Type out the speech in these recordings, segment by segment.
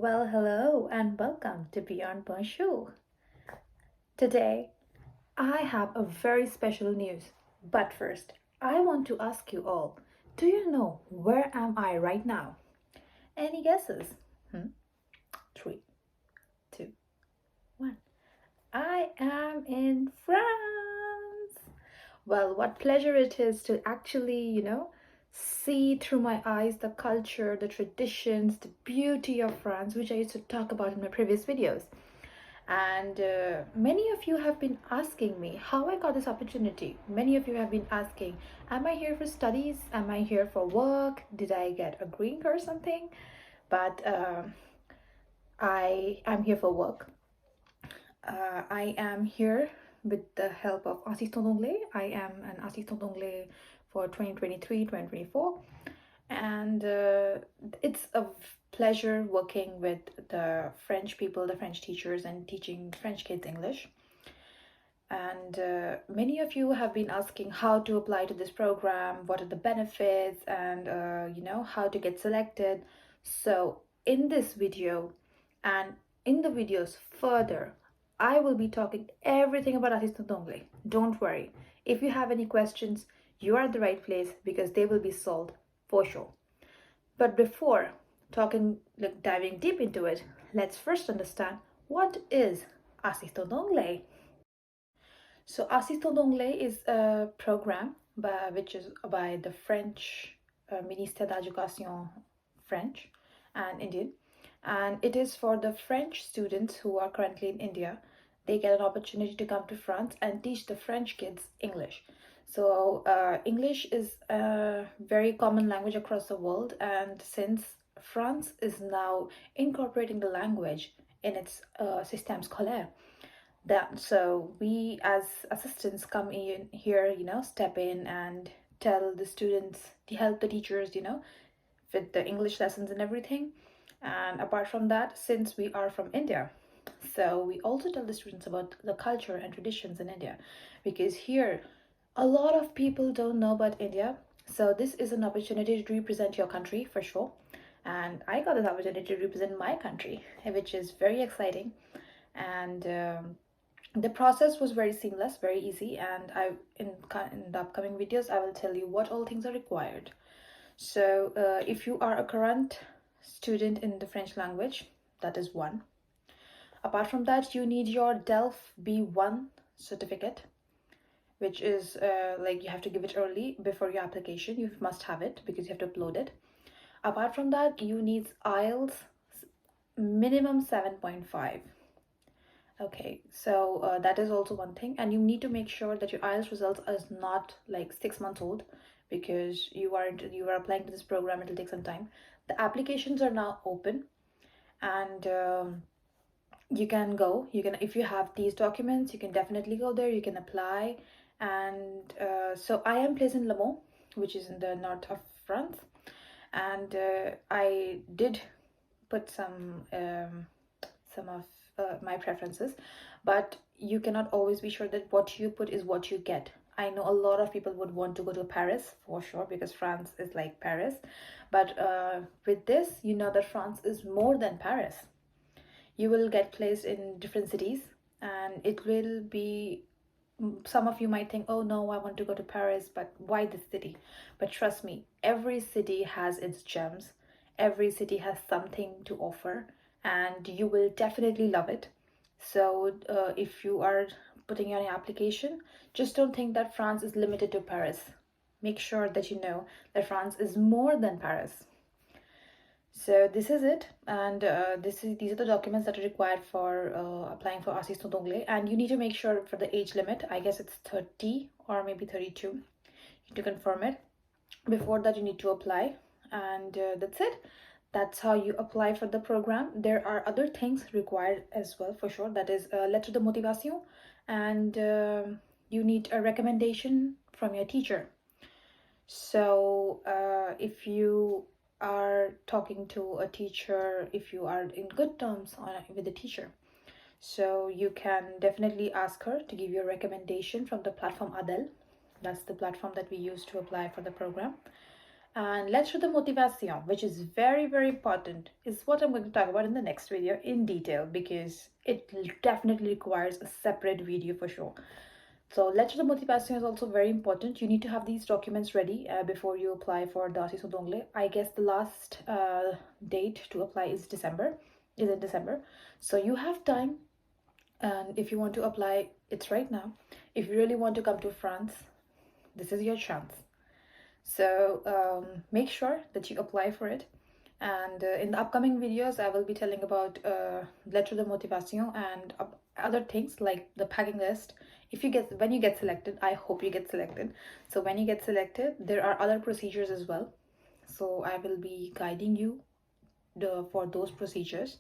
Well, hello and welcome to Beyond Bonjour. Today, I have a very special news. But first, I want to ask you all, do you know where am I right now? Any guesses? Three, two, one. I am in France. Well, what pleasure it is to actually, see through my eyes the culture, the traditions, the beauty of France, which I used to talk about in my previous videos. And many of you have been asking me how I got this opportunity. Many of you have been asking, am I here for studies? Am I here for work? Did I get a green card or something? But I am here for work. I am here with the help of assistant d'anglais. I am an assistant d'anglais for 2023-2024, and it's a pleasure working with the French people, the French teachers, and teaching French kids English. And many of you have been asking how to apply to this program, what are the benefits, and how to get selected. So in this video and in the videos further, I will be talking everything about assistant d'anglais. Don't worry. If you have any questions, you are at the right place because they will be solved for sure. But before diving deep into it, let's first understand what is assistant d'anglais. So assistant d'anglais is a program which is by the French Ministère d'Éducation French and Indian, and it is for the French students who are currently in India. They get an opportunity to come to France and teach the French kids English. So English is a very common language across the world, and since France is now incorporating the language in its système scolaire, that so we as assistants come in here, step in and tell the students, to help the teachers, with the English lessons and everything. And apart from that, since we are from India, so we also tell the students about the culture and traditions in India, because here a lot of people don't know about India. So this is an opportunity to represent your country for sure, and I got this opportunity to represent my country, which is very exciting. And the process was very seamless, very easy, and in the upcoming videos I will tell you what all things are required. So if you are a current student in the French language, that is one. Apart from that, you need your DELF B1 certificate, which is like you have to give it early before your application. You must have it because you have to upload it. Apart from that, you need IELTS minimum 7.5. Okay, so that is also one thing, and you need to make sure that your IELTS results is not like 6 months old, because you are applying to this program. It will take some time. The applications are now open, and you can go. You can, if you have these documents, you can definitely go there. You can apply, and so I am placed in Le Mans, which is in the north of France, and I did put some of my preferences, but you cannot always be sure that what you put is what you get. I know a lot of people would want to go to Paris for sure, because France is like Paris, but with this, you know that France is more than Paris. You will get placed in different cities, and it will be, some of you might think, oh no, I want to go to Paris, but why this city? But trust me, every city has its gems. Every city has something to offer, and you will definitely love it. So if you are putting on your application, just don't think that France is limited to Paris. Make sure that you know that France is more than Paris. So this is it, and these are the documents that are required for applying for assistant d'anglais. And you need to make sure for the age limit, I guess it's 30 or maybe 32. You need to confirm it. Before that, you need to apply, and that's it. That's how you apply for the program. There are other things required as well for sure. That is a lettre de motivation, and you need a recommendation from your teacher. So if you are talking to a teacher, if you are in good terms with the teacher, so you can definitely ask her to give you a recommendation from the platform Adel. That's the platform that we use to apply for the program. And lettre de motivation, which is very, very important, is what I'm going to talk about in the next video in detail because it definitely requires a separate video for sure. So lettre de motivation is also very important. You need to have these documents ready before you apply for the assistant d'anglais. I guess the last date to apply is in December. So you have time, and if you want to apply, it's right now. If you really want to come to France, this is your chance. So make sure that you apply for it. And in the upcoming videos, I will be telling about lettre de motivation and other things like the packing list. When you get selected, I hope you get selected. So when you get selected, there are other procedures as well. So I will be guiding you for those procedures.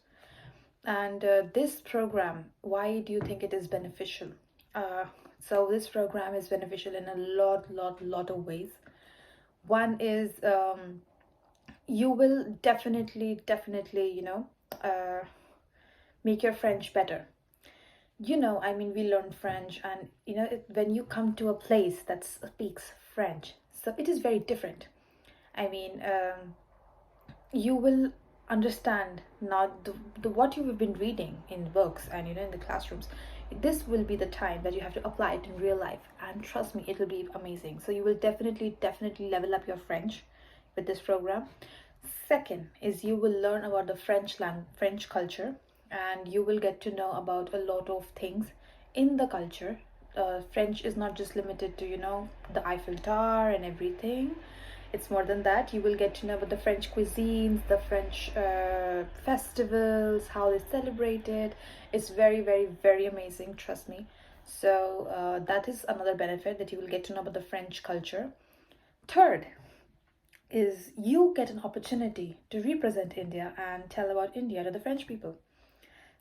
And this program, why do you think it is beneficial? So this program is beneficial in a lot of ways. One is you will definitely, make your French better. I mean, we learn French, and when you come to a place that speaks French, so it is very different. I mean, you will understand not the what you have been reading in books and in the classrooms. This will be the time that you have to apply it in real life, and trust me, it will be amazing. So you will definitely level up your French with this program. Second is you will learn about the French culture, and you will get to know about a lot of things in the culture. French is not just limited to the Eiffel Tower and everything. It's more than that. You will get to know about the French cuisines, the French festivals, how they celebrate it. It's very amazing, trust me. So that is another benefit, that you will get to know about the French culture. Third is you get an opportunity to represent India and tell about India to the French people.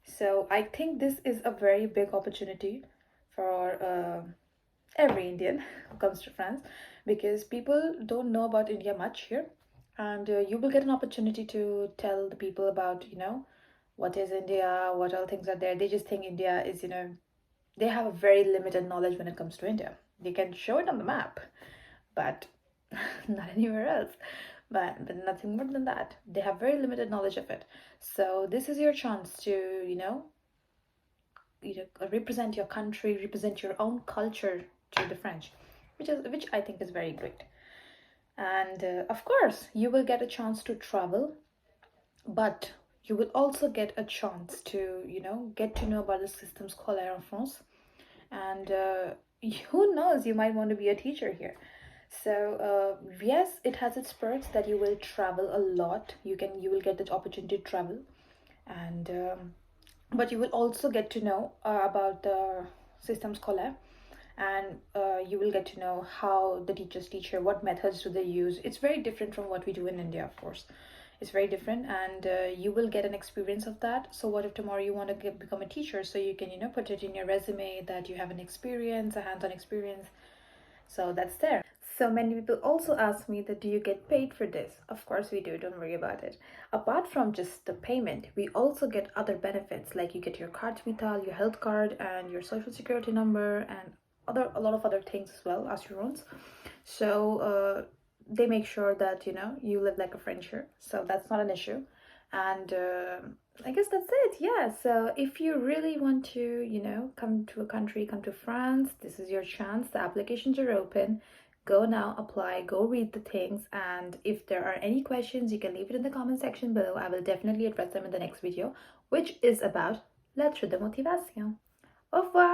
So I think this is a very big opportunity for every Indian who comes to France, because people don't know about India much here, and you will get an opportunity to tell the people about what is India, what all things are there. They just think India is they have a very limited knowledge when it comes to India. They can show it on the map, but not anywhere else. But nothing more than that. They have very limited knowledge of it. So this is your chance to represent your country, represent your own culture to the French, which I think is very great. And of course, you will get a chance to travel, but you will also get a chance to get to know about the system scolaire en France. And who knows, you might want to be a teacher here. So yes, it has its perks that you will travel a lot. You will get the opportunity to travel, and but you will also get to know about the system scolaire, and you will get to know how the teachers teach here, what methods do they use. It's very different from what we do in India, of course. It's very different, and you will get an experience of that. So what if tomorrow you want to become a teacher, so you can put it in your resume that you have an experience, a hands-on experience. So that's there. So many people also ask me that, do you get paid for this? Of course we do, don't worry about it. Apart from just the payment, we also get other benefits, like you get your carte vitale, your health card, and your social security number, and a lot of other things as well, assurance. So they make sure that you live like a French here, so that's not an issue. And I guess that's it. Yeah, so if you really want to come to a country, come to France, this is your chance. The applications are open. Go now, apply, go read the things, and if there are any questions, you can leave it in the comment section below. I will definitely address them in the next video, which is about lettre de motivation. Au revoir.